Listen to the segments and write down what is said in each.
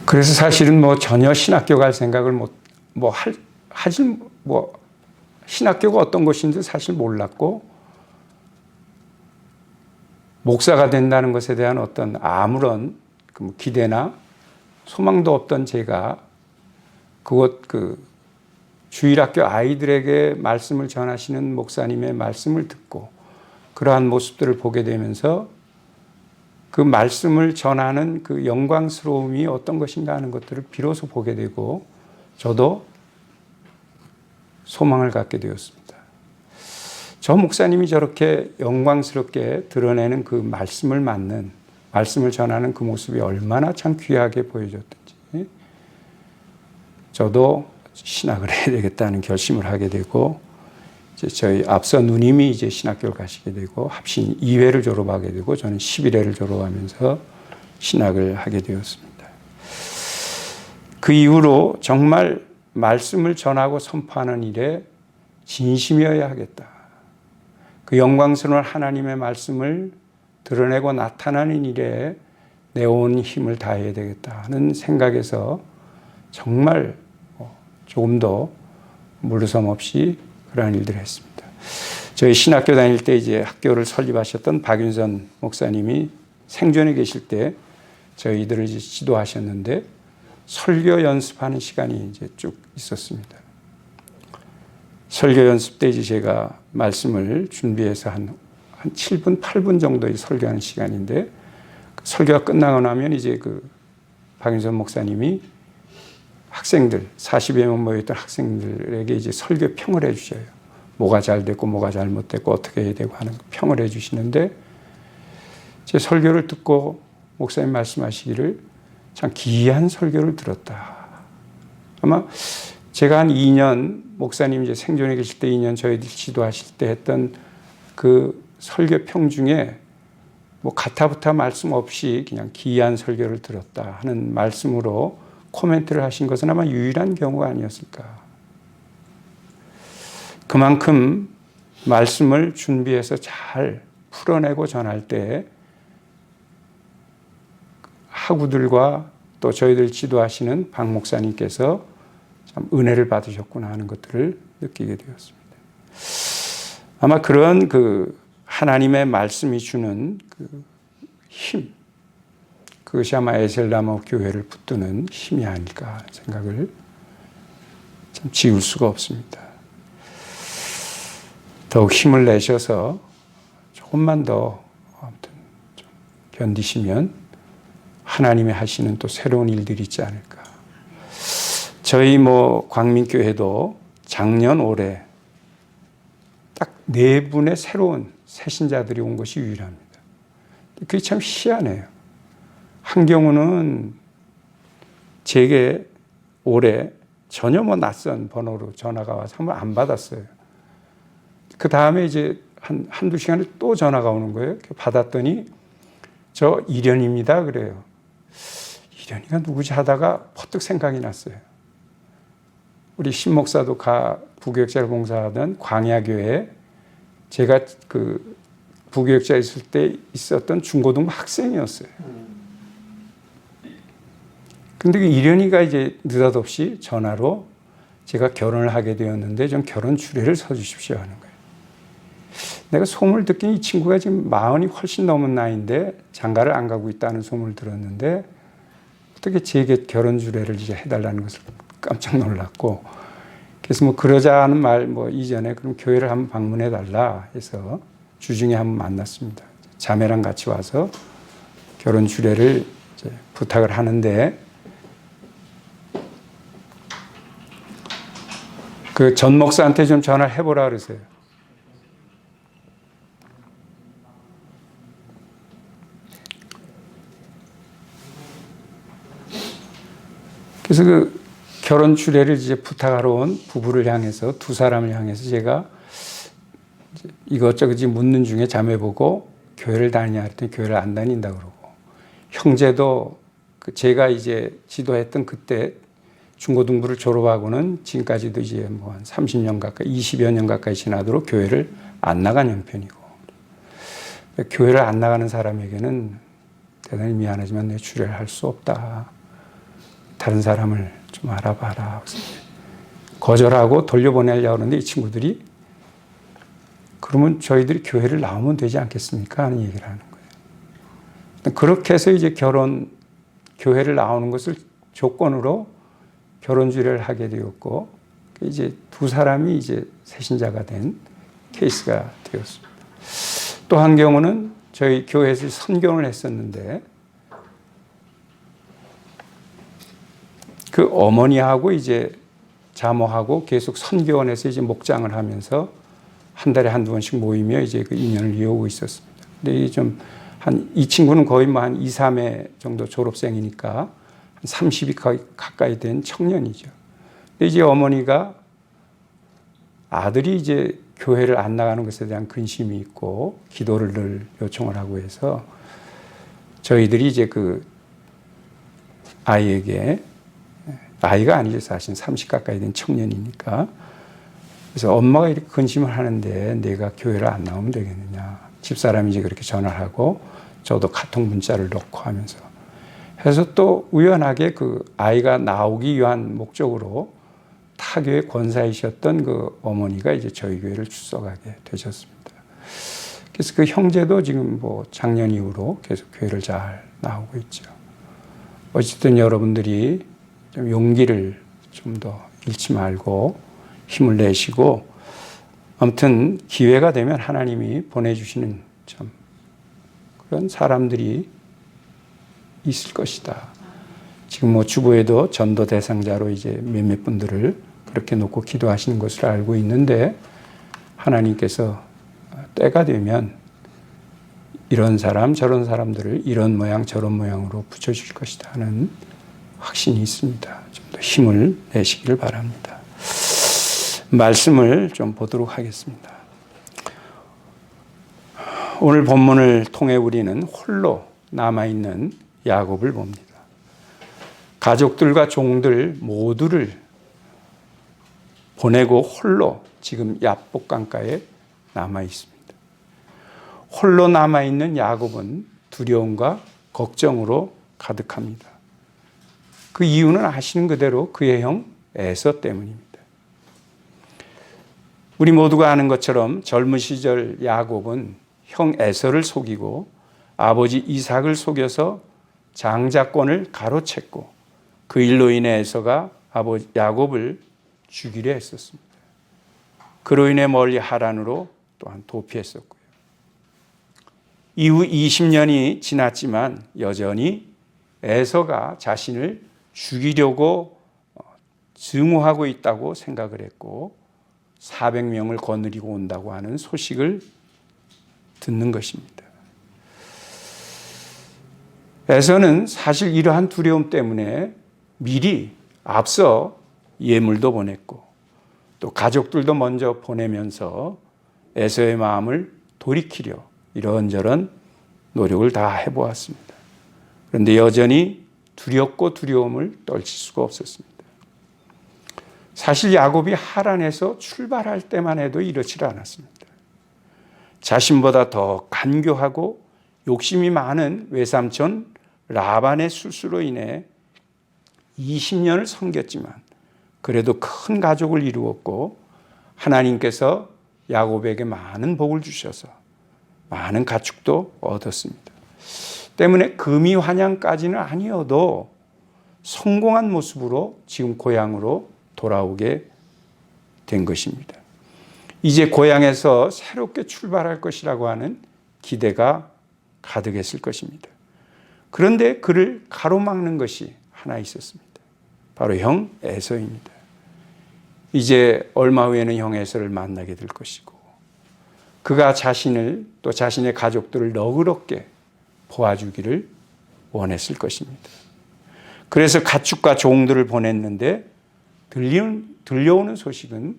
그래서 사실은 뭐 전혀 신학교 갈 생각을 신학교가 어떤 것인지 사실 몰랐고, 목사가 된다는 것에 대한 어떤 아무런 기대나 소망도 없던 제가 주일학교 아이들에게 말씀을 전하시는 목사님의 말씀을 듣고 그러한 모습들을 보게 되면서 그 말씀을 전하는 그 영광스러움이 어떤 것인가 하는 것들을 비로소 보게 되고 저도 소망을 갖게 되었습니다. 저 목사님이 저렇게 영광스럽게 드러내는 그 말씀을 전하는 그 모습이 얼마나 참 귀하게 보여졌던지 저도 신학을 해야 되겠다는 결심을 하게 되고, 이제 저희 앞서 누님이 이제 신학교를 가시게 되고 합신 2회를 졸업하게 되고 저는 11회를 졸업하면서 신학을 하게 되었습니다. 그 이후로 정말 말씀을 전하고 선포하는 일에 진심이어야 하겠다. 그 영광스러운 하나님의 말씀을 드러내고 나타나는 일에 내 온 힘을 다해야 되겠다 하는 생각에서 정말 조금도 물러섬 없이 그러한 일들을 했습니다. 저희 신학교 다닐 때 이제 학교를 설립하셨던 박윤선 목사님이 생존해 계실 때 저희들을 이제 지도하셨는데 설교 연습하는 시간이 이제 쭉 있었습니다. 설교 연습 때 이제 제가 말씀을 준비해서 한 7분, 8분 정도의 설교하는 시간인데 설교가 끝나고 나면 이제 박윤선 목사님이 학생들, 40여 명 모였던 학생들에게 이제 설교 평을 해주셔요. 뭐가 잘 됐고, 뭐가 잘못됐고, 어떻게 해야 되고 하는 평을 해주시는데, 제 설교를 듣고 목사님 말씀하시기를 참 기이한 설교를 들었다. 아마 제가 한 2년, 목사님 이제 생존해 계실 때 2년 저희들 지도하실 때 했던 그 설교 평 중에 가타부타 말씀 없이 그냥 기이한 설교를 들었다 하는 말씀으로 코멘트를 하신 것은 아마 유일한 경우가 아니었을까. 그만큼 말씀을 준비해서 잘 풀어내고 전할 때 학우들과 또 저희들 지도하시는 박 목사님께서 참 은혜를 받으셨구나 하는 것들을 느끼게 되었습니다. 아마 그런 하나님의 말씀이 주는 힘, 그것이 아마 에셀나무 교회를 붙드는 힘이 아닐까 생각을 참 지울 수가 없습니다. 더욱 힘을 내셔서 조금만 더 아무튼 좀 견디시면 하나님이 하시는 또 새로운 일들이 있지 않을까. 저희 광민교회도 작년 올해 딱 4분의 새로운 새신자들이 온 것이 유일합니다. 그게 참 희한해요. 한 경우는 제게 올해 전혀 낯선 번호로 전화가 와서 한번 안 받았어요. 그 다음에 이제 한두 시간에 또 전화가 오는 거예요. 받았더니 저 이련입니다. 그래요. 이련이가 누구지 하다가 퍼뜩 생각이 났어요. 우리 신목사도 부교육자를 봉사하던 광야교회에 제가 부교육자 있을 때 있었던 중고등부 학생이었어요. 근데 이련이가 이제 느닷없이 전화로 제가 결혼을 하게 되었는데 좀 결혼 주례를 서주십시오 하는 거예요. 내가 소문을 듣긴 이 친구가 지금 40이 훨씬 넘은 나이인데 장가를 안 가고 있다는 소문을 들었는데 어떻게 제게 결혼 주례를 이제 해달라는 것을 깜짝 놀랐고, 그래서 그러자 하는 말 이전에 그럼 교회를 한번 방문해 달라 해서 주중에 한번 만났습니다. 자매랑 같이 와서 결혼 주례를 이제 부탁을 하는데 전 목사한테 좀 전화를 해보라 그러세요. 그래서 결혼 주례를 이제 부탁하러 온 부부를 향해서 두 사람을 향해서 제가 이것저것 묻는 중에 자매 보고 교회를 다니냐 했더니 교회를 안 다닌다 그러고, 형제도 제가 이제 지도했던 그때 중고등부를 졸업하고는 지금까지도 이제 한 30년 가까이, 20여 년 가까이 지나도록 교회를 안 나간 형편이고, 교회를 안 나가는 사람에게는 대단히 미안하지만 내 주례를 할 수 없다. 다른 사람을 좀 알아봐라. 거절하고 돌려보내려고 하는데 이 친구들이 그러면 저희들이 교회를 나오면 되지 않겠습니까? 하는 얘기를 하는 거예요. 그렇게 해서 이제 교회를 나오는 것을 조건으로 결혼 주례를 하게 되었고, 이제 두 사람이 이제 새신자가 된 케이스가 되었습니다. 또 한 경우는 저희 교회에서 선교를 했었는데, 그 어머니하고 이제 자모하고 계속 선교원에서 이제 목장을 하면서 한 달에 한두 번씩 모이며 이제 그 인연을 이어오고 있었습니다. 근데 이 친구는 거의 뭐 한 2, 3회 정도 졸업생이니까 한 30이 가까이 된 청년이죠. 근데 이제 어머니가 아들이 이제 교회를 안 나가는 것에 대한 근심이 있고 기도를 늘 요청을 하고 해서 저희들이 이제 그 아이에게, 아이가 아니죠. 사실 30 가까이 된 청년이니까. 그래서 엄마가 이렇게 근심을 하는데 내가 교회를 안 나오면 되겠느냐. 집사람이 이제 그렇게 전화를 하고 저도 카톡 문자를 넣고 하면서 해서 또 우연하게 그 아이가 나오기 위한 목적으로 타교의 권사이셨던 그 어머니가 이제 저희 교회를 출석하게 되셨습니다. 그래서 그 형제도 지금 뭐 작년 이후로 계속 교회를 잘 나오고 있죠. 어쨌든 여러분들이 좀 용기를 좀 더 잃지 말고 힘을 내시고, 아무튼 기회가 되면 하나님이 보내주시는 참 그런 사람들이 있을 것이다. 지금 뭐 주보에도 전도 대상자로 이제 몇몇 분들을 그렇게 놓고 기도하시는 것을 알고 있는데, 하나님께서 때가 되면 이런 사람 저런 사람들을 이런 모양 저런 모양으로 붙여주실 것이다 하는 확신이 있습니다. 좀 더 힘을 내시기를 바랍니다. 말씀을 좀 보도록 하겠습니다. 오늘 본문을 통해 우리는 홀로 남아있는 야곱을 봅니다. 가족들과 종들 모두를 보내고 홀로 지금 야복강가에 남아 있습니다. 홀로 남아있는 야곱은 두려움과 걱정으로 가득합니다. 그 이유는 아시는 그대로 그의 형 에서 때문입니다. 우리 모두가 아는 것처럼 젊은 시절 야곱은 형 에서를 속이고 아버지 이삭을 속여서 장자권을 가로챘고, 그 일로 인해 에서가 아버지 야곱을 죽이려 했었습니다. 그로 인해 멀리 하란으로 또한 도피했었고요. 이후 20년이 지났지만 여전히 에서가 자신을 죽이려고 증오하고 있다고 생각을 했고 400명을 거느리고 온다고 하는 소식을 듣는 것입니다. 에서는 사실 이러한 두려움 때문에 미리 앞서 예물도 보냈고 또 가족들도 먼저 보내면서 에서의 마음을 돌이키려 이런저런 노력을 다 해보았습니다. 그런데 여전히 두렵고 두려움을 떨칠 수가 없었습니다. 사실 야곱이 하란에서 출발할 때만 해도 이렇지 않았습니다. 자신보다 더 간교하고 욕심이 많은 외삼촌 라반의 술수로 인해 20년을 섬겼지만 그래도 큰 가족을 이루었고 하나님께서 야곱에게 많은 복을 주셔서 많은 가축도 얻었습니다. 때문에 금이 환양까지는 아니어도 성공한 모습으로 지금 고향으로 돌아오게 된 것입니다. 이제 고향에서 새롭게 출발할 것이라고 하는 기대가 가득했을 것입니다. 그런데 그를 가로막는 것이 하나 있었습니다. 바로 형 에서입니다. 이제 얼마 후에는 형 에서를 만나게 될 것이고 그가 자신을 또 자신의 가족들을 너그럽게 보아주기를 원했을 것입니다. 그래서 가축과 종들을 보냈는데 들려오는 소식은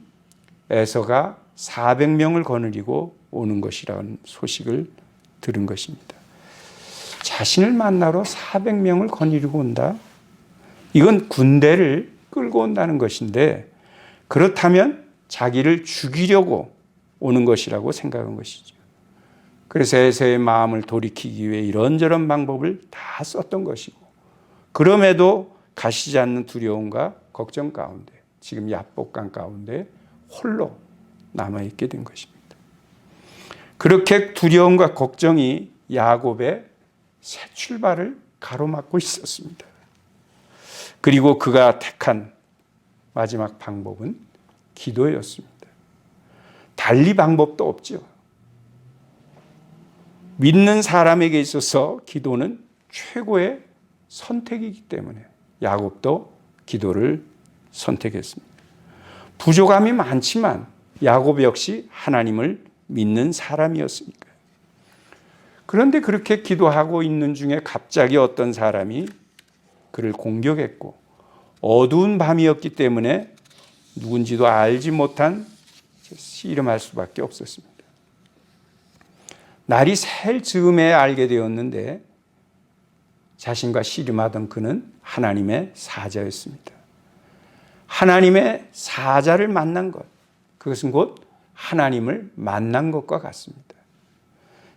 에서가 400명을 거느리고 오는 것이라는 소식을 들은 것입니다. 자신을 만나러 400명을 거느리고 온다? 이건 군대를 끌고 온다는 것인데 그렇다면 자기를 죽이려고 오는 것이라고 생각한 것이죠. 그래서 에서의 마음을 돌이키기 위해 이런저런 방법을 다 썼던 것이고 그럼에도 가시지 않는 두려움과 걱정 가운데, 지금 야복강 가운데 홀로 남아있게 된 것입니다. 그렇게 두려움과 걱정이 야곱의 새 출발을 가로막고 있었습니다. 그리고 그가 택한 마지막 방법은 기도였습니다. 달리 방법도 없죠. 믿는 사람에게 있어서 기도는 최고의 선택이기 때문에 야곱도 기도를 선택했습니다. 부족함이 많지만 야곱 역시 하나님을 믿는 사람이었으니까요. 그런데 그렇게 기도하고 있는 중에 갑자기 어떤 사람이 그를 공격했고, 어두운 밤이었기 때문에 누군지도 알지 못한 씨름할 수밖에 없었습니다. 날이 셀 즈음에 알게 되었는데 자신과 씨름하던 그는 하나님의 사자였습니다. 하나님의 사자를 만난 것, 그것은 곧 하나님을 만난 것과 같습니다.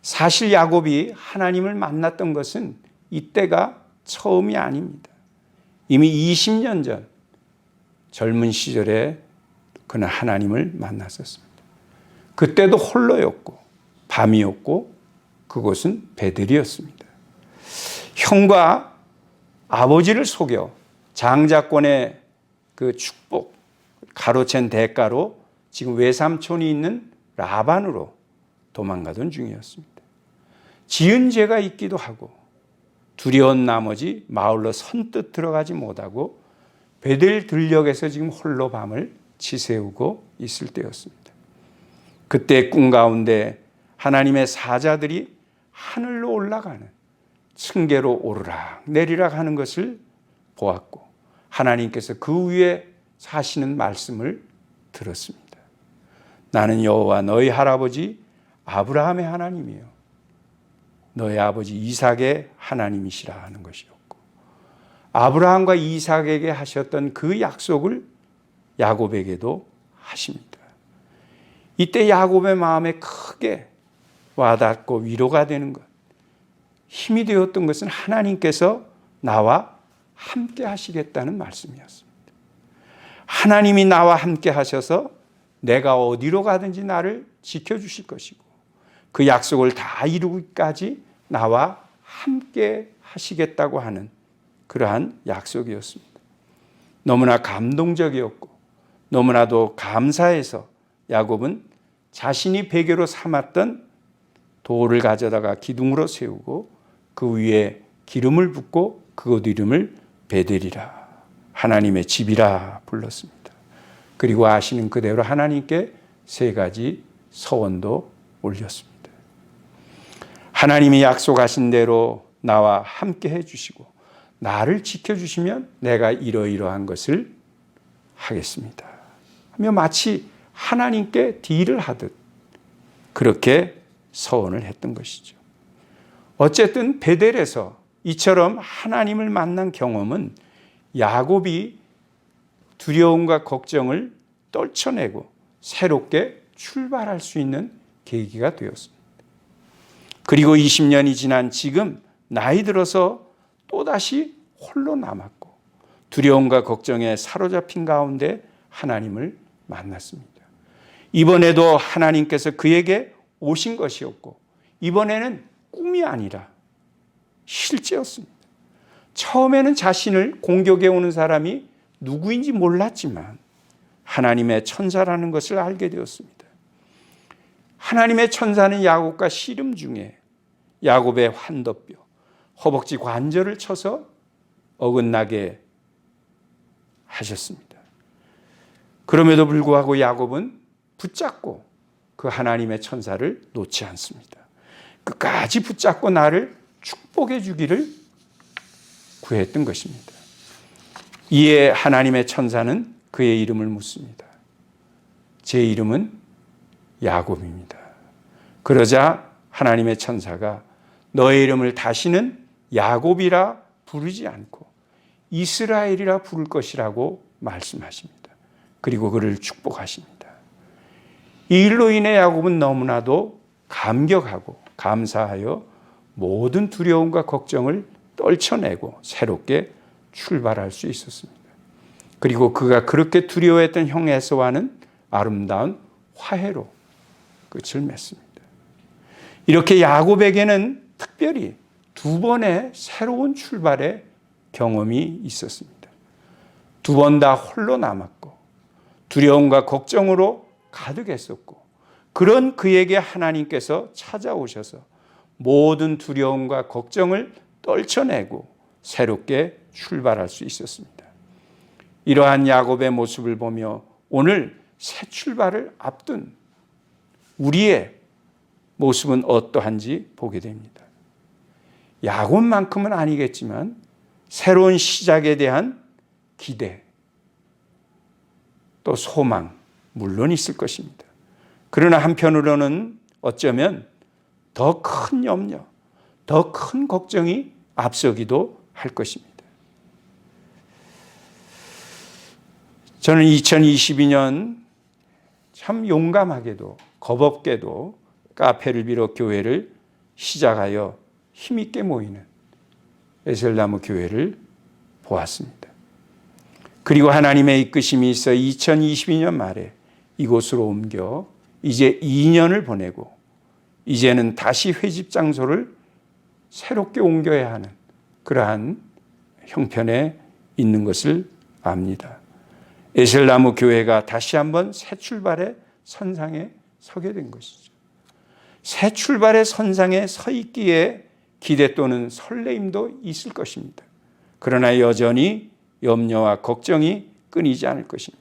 사실 야곱이 하나님을 만났던 것은 이때가 처음이 아닙니다. 이미 20년 전 젊은 시절에 그는 하나님을 만났었습니다. 그때도 홀로였고 밤이었고 그곳은 베델이었습니다. 형과 아버지를 속여 장자권의 그 축복, 가로챈 대가로 지금 외삼촌이 있는 라반으로 도망가던 중이었습니다. 지은 죄가 있기도 하고 두려운 나머지 마을로 선뜻 들어가지 못하고 베델 들녘에서 지금 홀로 밤을 지새우고 있을 때였습니다. 그때 꿈 가운데 하나님의 사자들이 하늘로 올라가는 층계로 오르락 내리락 하는 것을 보았고 하나님께서 그 위에 사시는 말씀을 들었습니다. 나는 여호와 너희 할아버지 아브라함의 하나님이요 너희 아버지 이삭의 하나님이시라 하는 것이었고, 아브라함과 이삭에게 하셨던 그 약속을 야곱에게도 하십니다. 이때 야곱의 마음에 크게 와닿고 위로가 되는 것, 힘이 되었던 것은 하나님께서 나와 함께 하시겠다는 말씀이었습니다. 하나님이 나와 함께 하셔서 내가 어디로 가든지 나를 지켜주실 것이고 그 약속을 다 이루기까지 나와 함께 하시겠다고 하는 그러한 약속이었습니다. 너무나 감동적이었고 너무나도 감사해서 야곱은 자신이 베개로 삼았던 돌을 가져다가 기둥으로 세우고 그 위에 기름을 붓고 그곳 이름을 베델이라 하나님의 집이라 불렀습니다. 그리고 아시는 그대로 하나님께 3가지 서원도 올렸습니다. 하나님이 약속하신 대로 나와 함께 해주시고 나를 지켜주시면 내가 이러이러한 것을 하겠습니다 하며 마치 하나님께 딜을 하듯 그렇게 서원을 했던 것이죠. 어쨌든 베델에서 이처럼 하나님을 만난 경험은 야곱이 두려움과 걱정을 떨쳐내고 새롭게 출발할 수 있는 계기가 되었습니다. 그리고 20년이 지난 지금 나이 들어서 또다시 홀로 남았고 두려움과 걱정에 사로잡힌 가운데 하나님을 만났습니다. 이번에도 하나님께서 그에게 오신 것이었고 이번에는 꿈이 아니라 실제였습니다. 처음에는 자신을 공격해 오는 사람이 누구인지 몰랐지만 하나님의 천사라는 것을 알게 되었습니다. 하나님의 천사는 야곱과 씨름 중에 야곱의 환도뼈, 허벅지 관절을 쳐서 어긋나게 하셨습니다. 그럼에도 불구하고 야곱은 붙잡고 그 하나님의 천사를 놓지 않습니다. 끝까지 붙잡고 나를 축복해 주기를 구했던 것입니다. 이에 하나님의 천사는 그의 이름을 묻습니다. 제 이름은 야곱입니다. 그러자 하나님의 천사가 너의 이름을 다시는 야곱이라 부르지 않고 이스라엘이라 부를 것이라고 말씀하십니다. 그리고 그를 축복하십니다. 이 일로 인해 야곱은 너무나도 감격하고 감사하여 모든 두려움과 걱정을 떨쳐내고 새롭게 출발할 수 있었습니다. 그리고 그가 그렇게 두려워했던 형 에서와는 아름다운 화해로 끝을 맺습니다. 이렇게 야곱에게는 특별히 두 번의 새로운 출발의 경험이 있었습니다. 두 번 다 홀로 남았고 두려움과 걱정으로 가득했었고, 그런 그에게 하나님께서 찾아오셔서 모든 두려움과 걱정을 떨쳐내고 새롭게 출발할 수 있었습니다. 이러한 야곱의 모습을 보며 오늘 새 출발을 앞둔 우리의 모습은 어떠한지 보게 됩니다. 야곱만큼은 아니겠지만 새로운 시작에 대한 기대, 또 소망 물론 있을 것입니다. 그러나 한편으로는 어쩌면 더 큰 염려, 더 큰 걱정이 앞서기도 할 것입니다. 저는 2022년 참 용감하게도 겁없게도 카페를 비롯 교회를 시작하여 힘있게 모이는 에셀나무 교회를 보았습니다. 그리고 하나님의 이끄심이 있어 2022년 말에 이곳으로 옮겨 이제 2년을 보내고 이제는 다시 회집 장소를 새롭게 옮겨야 하는 그러한 형편에 있는 것을 압니다. 에셀나무 교회가 다시 한번 새 출발의 선상에 서게 된 것이죠. 새 출발의 선상에 서 있기에 기대 또는 설레임도 있을 것입니다. 그러나 여전히 염려와 걱정이 끊이지 않을 것입니다.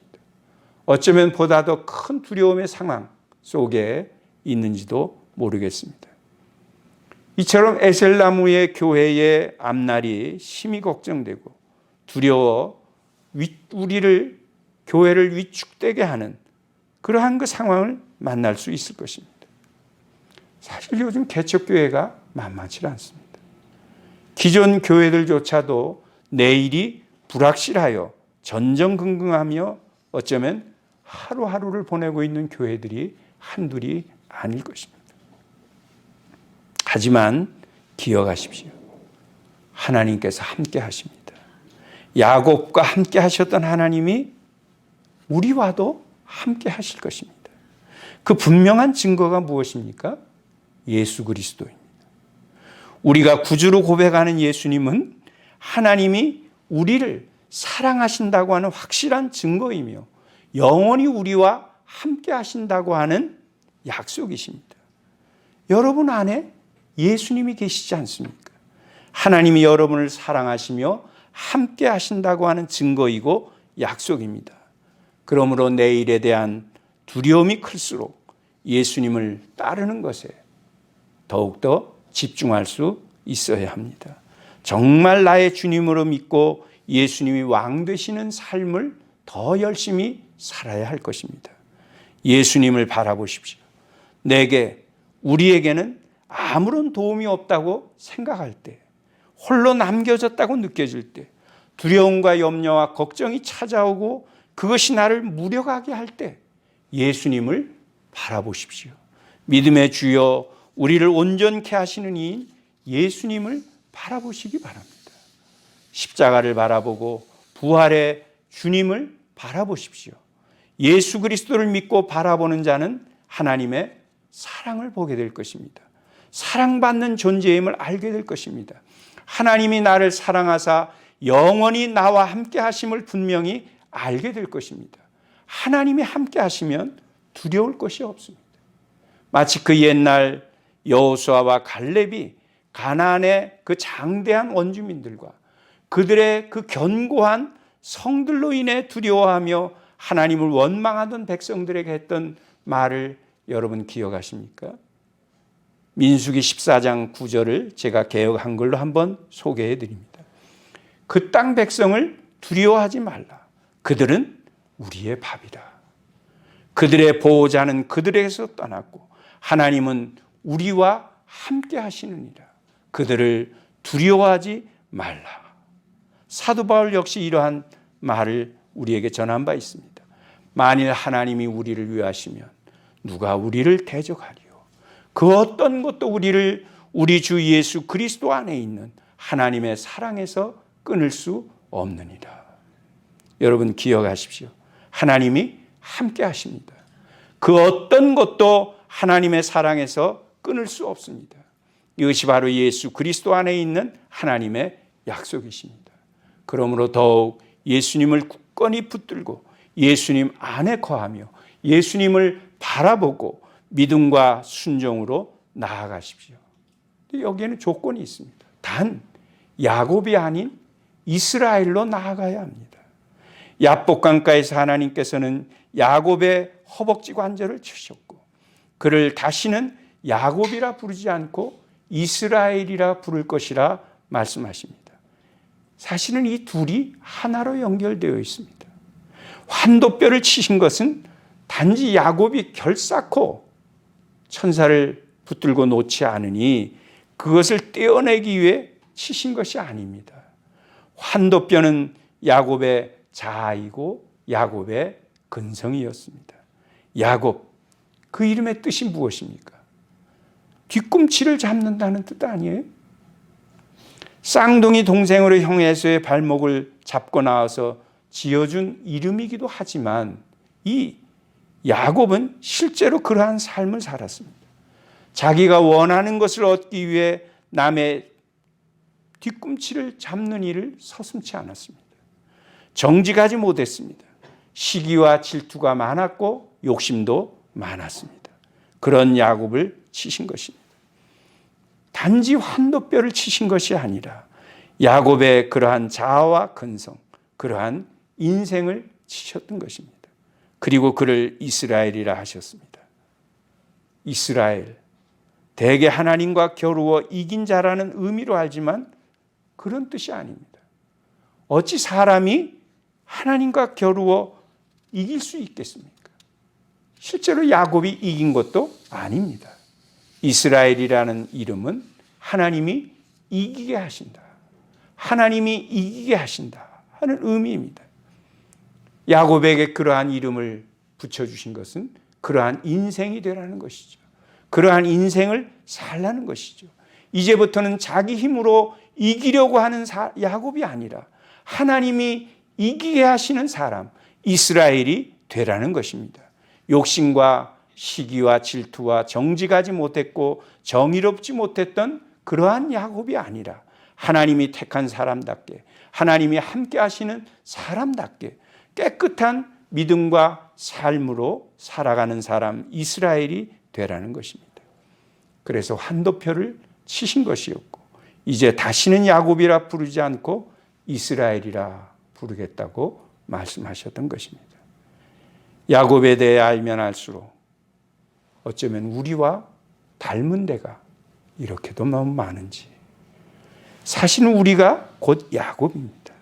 어쩌면 보다 더 큰 두려움의 상황 속에 있는지도 모르겠습니다. 이처럼 에셀나무의 교회의 앞날이 심히 걱정되고 두려워 우리를 교회를 위축되게 하는 그러한 그 상황을 만날 수 있을 것입니다. 사실 요즘 개척교회가 만만치 않습니다. 기존 교회들조차도 내일이 불확실하여 전전긍긍하며 어쩌면 하루하루를 보내고 있는 교회들이 한둘이 아닐 것입니다. 하지만 기억하십시오. 하나님께서 함께 하십니다. 야곱과 함께 하셨던 하나님이 우리와도 함께 하실 것입니다. 그 분명한 증거가 무엇입니까? 예수 그리스도입니다. 우리가 구주로 고백하는 예수님은 하나님이 우리를 사랑하신다고 하는 확실한 증거이며 영원히 우리와 함께 하신다고 하는 약속이십니다. 여러분 안에 예수님이 계시지 않습니까? 하나님이 여러분을 사랑하시며 함께 하신다고 하는 증거이고 약속입니다. 그러므로 내일에 대한 두려움이 클수록 예수님을 따르는 것에 더욱더 집중할 수 있어야 합니다. 정말 나의 주님으로 믿고 예수님이 왕 되시는 삶을 더 열심히 살아야 할 것입니다. 예수님을 바라보십시오. 우리에게는 아무런 도움이 없다고 생각할 때, 홀로 남겨졌다고 느껴질 때, 두려움과 염려와 걱정이 찾아오고 그것이 나를 무력하게 할 때 예수님을 바라보십시오. 믿음의 주여 우리를 온전케 하시는 이인 예수님을 바라보시기 바랍니다. 십자가를 바라보고 부활의 주님을 바라보십시오. 예수 그리스도를 믿고 바라보는 자는 하나님의 사랑을 보게 될 것입니다. 사랑받는 존재임을 알게 될 것입니다. 하나님이 나를 사랑하사 영원히 나와 함께 하심을 분명히 알게 될 것입니다. 하나님이 함께 하시면 두려울 것이 없습니다. 마치 그 옛날 여호수아와 갈렙이 가나안의 그 장대한 원주민들과 그들의 그 견고한 성들로 인해 두려워하며 하나님을 원망하던 백성들에게 했던 말을 여러분 기억하십니까? 민수기 14장 9절을 제가 개역 한글로 한번 소개해 드립니다. 그 땅 백성을 두려워하지 말라. 그들은 우리의 밥이라. 그들의 보호자는 그들에게서 떠났고 하나님은 우리와 함께 하시느니라. 그들을 두려워하지 말라. 사도 바울 역시 이러한 말을 우리에게 전한 바 있습니다. 만일 하나님이 우리를 위하시면 누가 우리를 대적하리요. 그 어떤 것도 우리를 우리 주 예수 그리스도 안에 있는 하나님의 사랑에서 끊을 수 없느니라. 여러분 기억하십시오. 하나님이 함께 하십니다. 그 어떤 것도 하나님의 사랑에서 끊을 수 없습니다. 이것이 바로 예수 그리스도 안에 있는 하나님의 약속이십니다. 그러므로 더욱 예수님을 굳건히 붙들고 예수님 안에 거하며 예수님을 바라보고 믿음과 순종으로 나아가십시오. 여기에는 조건이 있습니다. 단 야곱이 아닌 이스라엘로 나아가야 합니다. 야복강가에서 하나님께서는 야곱의 허벅지 관절을 치셨고 그를 다시는 야곱이라 부르지 않고 이스라엘이라 부를 것이라 말씀하십니다. 사실은 이 둘이 하나로 연결되어 있습니다. 환도뼈를 치신 것은 단지 야곱이 결사코 천사를 붙들고 놓지 않으니 그것을 떼어내기 위해 치신 것이 아닙니다. 환도뼈는 야곱의 자아이고 야곱의 근성이었습니다. 야곱, 그 이름의 뜻이 무엇입니까? 뒤꿈치를 잡는다는 뜻 아니에요? 쌍둥이 동생으로 형 에서의 발목을 잡고 나와서 지어준 이름이기도 하지만 이 야곱은 실제로 그러한 삶을 살았습니다. 자기가 원하는 것을 얻기 위해 남의 뒤꿈치를 잡는 일을 서슴지 않았습니다. 정직하지 못했습니다. 시기와 질투가 많았고 욕심도 많았습니다. 그런 야곱을 치신 것입니다. 단지 환도뼈를 치신 것이 아니라 야곱의 그러한 자아와 근성, 그러한 인생을 치셨던 것입니다. 그리고 그를 이스라엘이라 하셨습니다. 이스라엘, 대개 하나님과 겨루어 이긴 자라는 의미로 알지만 그런 뜻이 아닙니다. 어찌 사람이 하나님과 겨루어 이길 수 있겠습니까? 실제로 야곱이 이긴 것도 아닙니다. 이스라엘이라는 이름은 하나님이 이기게 하신다. 하나님이 이기게 하신다 하는 의미입니다. 야곱에게 그러한 이름을 붙여주신 것은 그러한 인생이 되라는 것이죠. 그러한 인생을 살라는 것이죠. 이제부터는 자기 힘으로 이기려고 하는 야곱이 아니라 하나님이 이기게 하시는 사람, 이스라엘이 되라는 것입니다. 욕심과 시기와 질투와 정직하지 못했고 정의롭지 못했던 그러한 야곱이 아니라 하나님이 택한 사람답게, 하나님이 함께 하시는 사람답게 깨끗한 믿음과 삶으로 살아가는 사람 이스라엘이 되라는 것입니다. 그래서 환도표를 치신 것이었고 이제 다시는 야곱이라 부르지 않고 이스라엘이라 부르겠다고 말씀하셨던 것입니다. 야곱에 대해 알면 알수록 어쩌면 우리와 닮은 데가 이렇게도 너무 많은지. 사실은 우리가 곧 야곱입니다.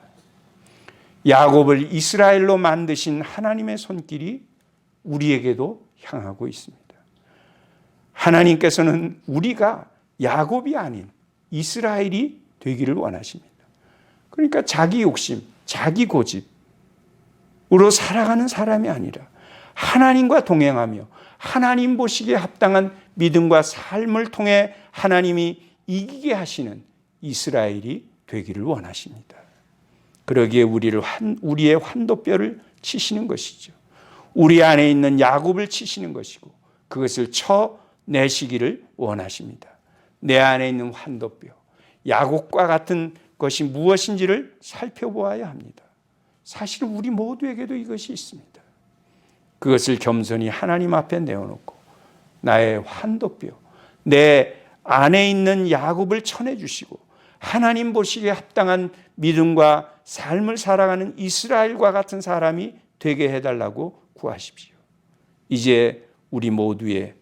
야곱을 이스라엘로 만드신 하나님의 손길이 우리에게도 향하고 있습니다. 하나님께서는 우리가 야곱이 아닌 이스라엘이 되기를 원하십니다. 그러니까 자기 욕심, 자기 고집으로 살아가는 사람이 아니라 하나님과 동행하며 하나님 보시기에 합당한 믿음과 삶을 통해 하나님이 이기게 하시는 이스라엘이 되기를 원하십니다. 그러기에 우리의 환도뼈를 치시는 것이죠. 우리 안에 있는 야곱을 치시는 것이고 그것을 쳐내시기를 원하십니다. 내 안에 있는 환도뼈, 야곱과 같은 것이 무엇인지를 살펴보아야 합니다. 사실은 우리 모두에게도 이것이 있습니다. 그것을 겸손히 하나님 앞에 내어놓고 나의 환도뼈, 내 안에 있는 야곱을 쳐내주시고 하나님 보시기에 합당한 믿음과 삶을 살아가는 이스라엘과 같은 사람이 되게 해달라고 구하십시오. 이제 우리 모두의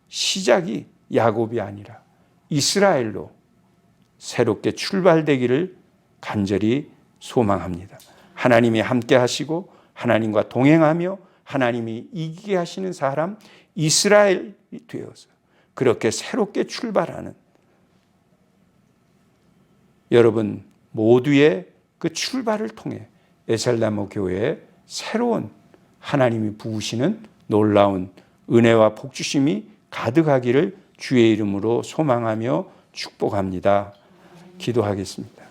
시작이 야곱이 아니라 이스라엘로 새롭게 출발되기를 간절히 소망합니다. 하나님이 함께 하시고 하나님과 동행하며 하나님이 이기게 하시는 사람 이스라엘이 되어서 그렇게 새롭게 출발하는 여러분 모두의 그 출발을 통해 에살나무 교회에 새로운 하나님이 부으시는 놀라운 은혜와 복주심이 가득하기를 주의 이름으로 소망하며 축복합니다. 기도하겠습니다.